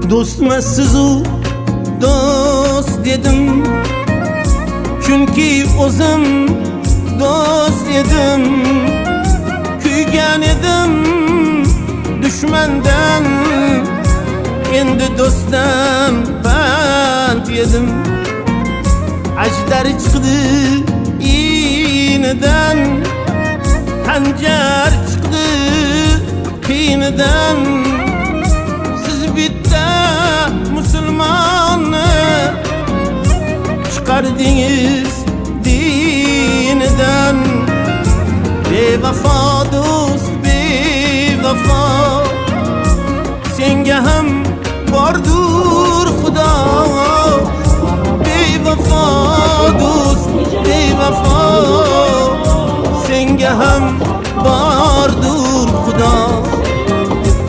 Dostmasizu dost dedim, çünkü o'zim dost edim. Kuygan edim düşmandan, endi do'stdan pand yedim. Ajdar chiqdi inidan, xanjar chiqdi qiynidan. Siz bitta musulmonni chiqardingiz dinidan. Bevafo do'st bevafo, senga ham bordur xudo. Bevafo do'st bevafo, senga ham